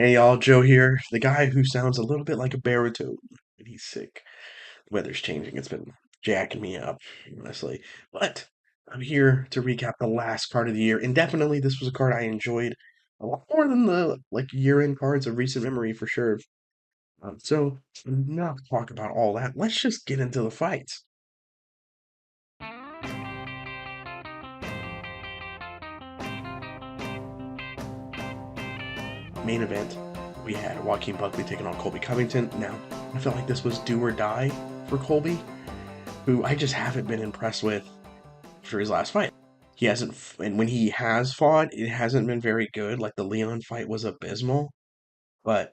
Hey y'all, Joe here, the guy who sounds a little bit like a baritone when he's sick. The weather's changing, it's been jacking me up, honestly. But I'm here to recap the last card of the year, and definitely this was a card I enjoyed a lot more than the year-end cards of recent memory for sure. So not to talk about all that. Let's just get into the fights. Main event, we had Joaquin Buckley taking on Colby Covington. Now, I felt like this was do or die for Colby, who I just haven't been impressed with for his last fight. He hasn't, and when he has fought, it hasn't been very good. Like the Leon fight was abysmal, but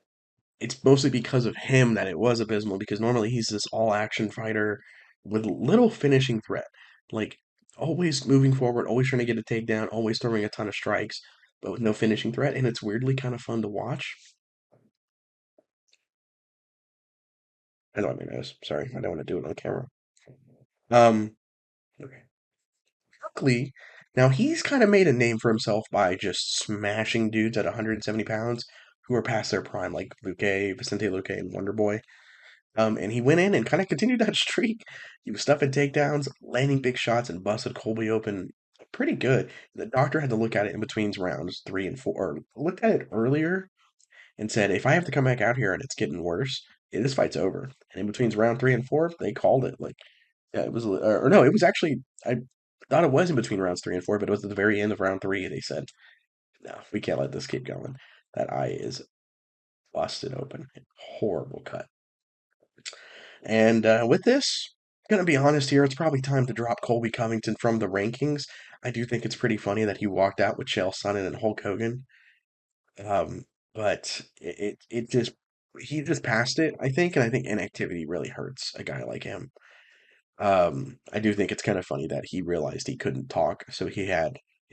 it's mostly because of him that it was abysmal because normally he's this all action fighter with little finishing threat. Like always moving forward, always trying to get a takedown, always throwing a ton of strikes, but with no finishing threat. And it's weirdly kind of fun to watch. I know what I mean. Sorry, I don't want to do it on camera. Um, okay. Buckley, now he's kind of made a name for himself by just smashing dudes at 170 pounds who are past their prime, like Vicente Luque, and Wonder Boy. And he went in and kind of continued that streak. He was stuffing takedowns, landing big shots, and busted Colby open pretty good. The doctor had to look at it in between rounds three and four, or looked at it earlier and said, if I have to come back out here and it's getting worse, this fight's over. And in between round three and four, they called it. Like, yeah, it was, or no, it was actually, I thought it was in between rounds three and four, but it was at the very end of round three. They said, no, we can't let this keep going. That eye is busted open. Horrible cut. And with this, gonna be honest here, it's probably time to drop Colby Covington from the rankings. I do think it's pretty funny that he walked out with Chael Sonnen and Hulk Hogan. Um, but it just he just passed it, I think, and I think inactivity really hurts a guy like him. I do think it's kind of funny that he realized he couldn't talk, so he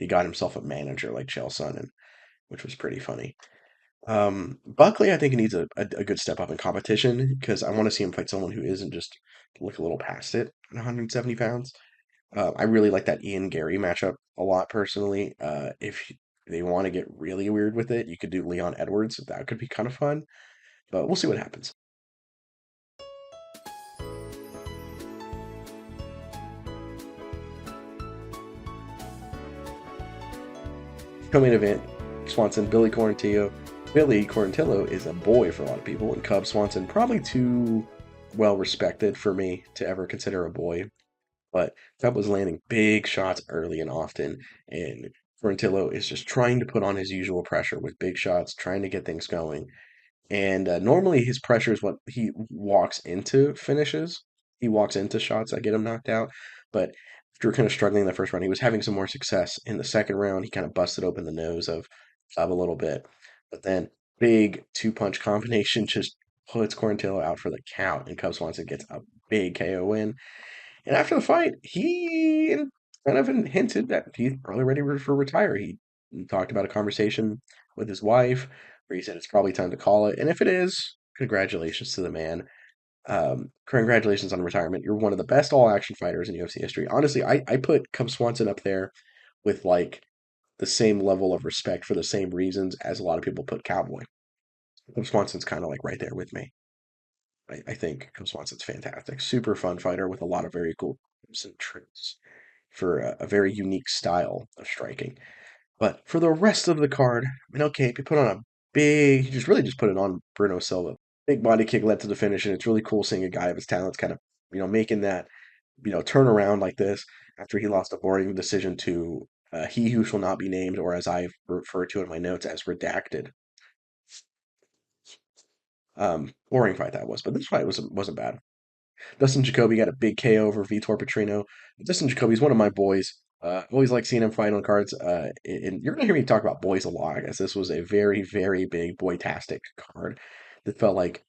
got himself a manager like Chael Sonnen, which was pretty funny. Buckley, I think he needs a good step up in competition because I want to see him fight someone who isn't just look a little past it at 170 pounds. I really like that Ian Gary matchup a lot personally. If they want to get really weird with it, you could do Leon Edwards. That could be kind of fun, but we'll see what happens. Co-main event, Swanson, Billy Quarantillo. Billy Quarantillo is a boy for a lot of people, and Cub Swanson probably too well respected for me to ever consider a boy. But Cub was landing big shots early and often, and Quarantillo is just trying to put on his usual pressure with big shots, trying to get things going. And normally his pressure is what he walks into finishes. He walks into shots that get him knocked out. But after kind of struggling in the first round, he was having some more success in the second round. He kind of busted open the nose of Cub a little bit. But then big two-punch combination just puts Quarantillo out for the count, and Cub Swanson gets a big KO win. And after the fight, he kind of hinted that he's probably ready for retire. He talked about a conversation with his wife where he said it's probably time to call it. And if it is, congratulations to the man. Congratulations on retirement. You're one of the best all action fighters in UFC history. Honestly, I put Cub Swanson up there with like the same level of respect for the same reasons as a lot of people put Cowboy. Cub Swanson's kind of like right there with me. I think Cub Swanson's fantastic. Super fun fighter with a lot of very cool tips and tricks for a very unique style of striking. But for the rest of the card, Manel Kape, he put on a he just really just put it on Bruno Silva. Big body kick led to the finish, and it's really cool seeing a guy of his talents kind of, making that, turn around like this after he lost a boring decision to he who shall not be named, or as I refer to in my notes as redacted. Boring fight that was, but this fight wasn't bad. Dustin Jacoby got a big KO over Vitor Petrino. Dustin Jacoby's one of my boys. Always like seeing him fight on cards. And you're gonna hear me talk about boys a lot. I guess this was a very, very big boy-tastic card. That felt like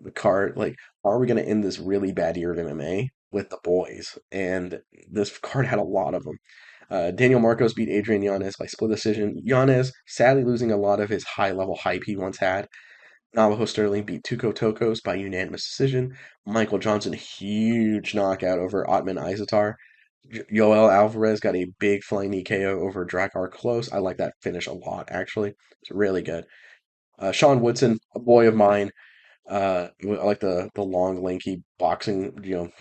the card. Like, are we gonna end this really bad year of MMA with the boys? And this card had a lot of them. Daniel Marcos beat Adrian Yanez by split decision. Yanez sadly losing a lot of his high-level hype he once had. Navajo Sterling beat Tuco Tokos by unanimous decision. Michael Johnson, huge knockout over Otman Izatar. Yoel Alvarez got a big flying knee KO over Drakkar Close. I like that finish a lot, actually. It's really good. Sean Woodson, a boy of mine. I like the long, lanky boxing,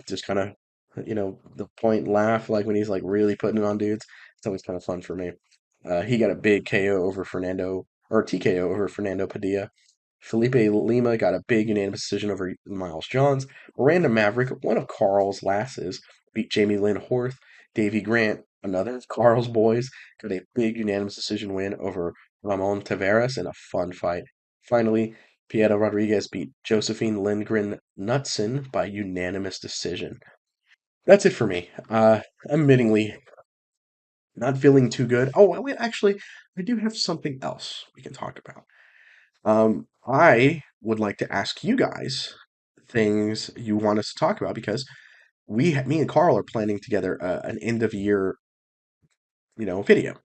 just kind of, the point laugh, like when he's like really putting it on dudes. It's always kind of fun for me. He got a big KO over Fernando, or TKO over Fernando Padilla. Felipe Lima got a big unanimous decision over Miles Johns. Miranda Maverick, one of Carl's lasses, beat Jamie Lynn Horth. Davey Grant, another of Carl's boys, got a big unanimous decision win over Ramon Taveras in a fun fight. Finally, Pieta Rodriguez beat Josephine Lindgren Knutson by unanimous decision. That's it for me. Admittingly, not feeling too good. Oh, wait, actually, I do have something else we can talk about. I would like to ask you guys things you want us to talk about because me and Carl are planning together an end of year, video,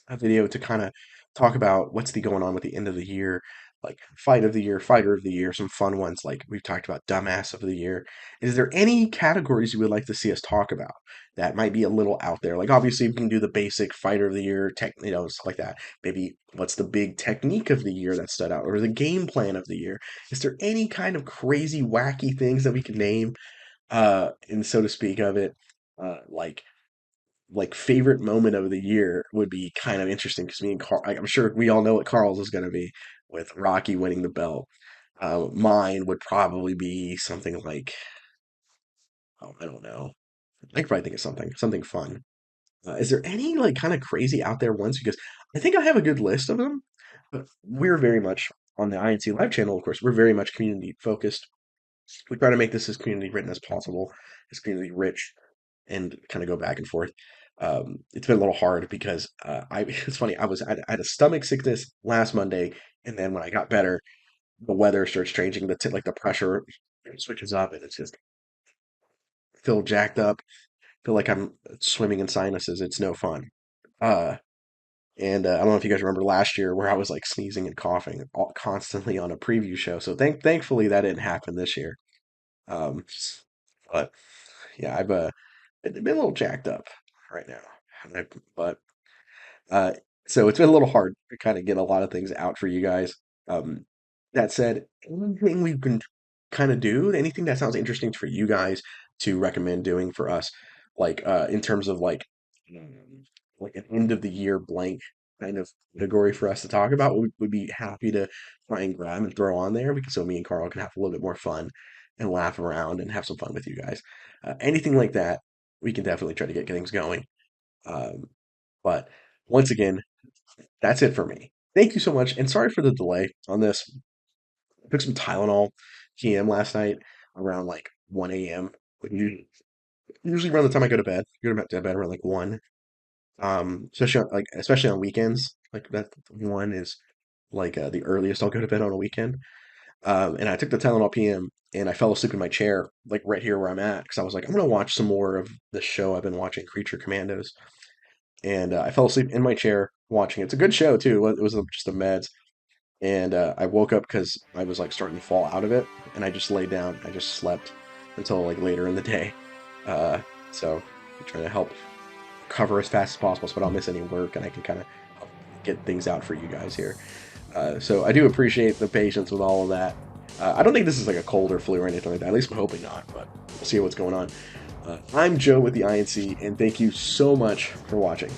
a video to kind of talk about what's going on with the end of the year, like fight of the year, fighter of the year, some fun ones like we've talked about, dumbass of the year. Is there any categories you would like to see us talk about that might be a little out there? Like obviously we can do the basic fighter of the year, stuff like that. Maybe what's the big technique of the year that stood out, or the game plan of the year? Is there any kind of crazy, wacky things that we can name, and so to speak of it, like favorite moment of the year would be kind of interesting because me and Carl, I'm sure we all know what Carl's is going to be with Rocky winning the belt. Mine would probably be something like, oh, I don't know. I could probably think of something fun. Is there any like kind of crazy out there ones? Because I think I have a good list of them, but we're very much on the INC Live channel, of course, we're very much community focused. We try to make this as community written as possible, as community rich, and kind of go back and forth. It's been a little hard because it's funny. I had a stomach sickness last Monday, and then when I got better, the weather starts changing. Like the pressure switches up, and it's just feel jacked up. Feel like I'm swimming in sinuses. It's no fun. Uh, and I don't know if you guys remember last year where I was like sneezing and coughing constantly on a preview show. So thankfully that didn't happen this year. Um, but yeah, I've been a little jacked up right now. But Uh, so it's been a little hard to kind of get a lot of things out for you guys. Um, that said, anything we can kind of do, anything that sounds interesting for you guys to recommend doing for us, like in terms of um, like an end of the year blank kind of category for us to talk about, we'd be happy to try and grab and throw on there because so me and Carl can have a little bit more fun and laugh around and have some fun with you guys. Anything like that, we can definitely try to get things going. Um, but once again, that's it for me. Thank you so much, and sorry for the delay on this. I took some Tylenol PM last night around like 1 a.m. Usually around the time I go to bed. Go to bed around like 1. Especially on weekends. Like that 1 is like the earliest I'll go to bed on a weekend. And I took the Tylenol PM and I fell asleep in my chair, like right here where I'm at, because I was like, I'm gonna watch some more of the show I've been watching, Creature Commandos. And I fell asleep in my chair watching it. It's a good show too. It was just the meds, and I woke up because I was like starting to fall out of it, and I just laid down. I just slept until like later in the day. Uh, so I'm trying to help cover as fast as possible so I don't miss any work, and I can kind of get things out for you guys here. So I do appreciate the patience with all of that. I don't think this is like a cold or flu or anything like that. At least I'm hoping not, but we'll see what's going on. I'm Joe with the INC, and thank you so much for watching.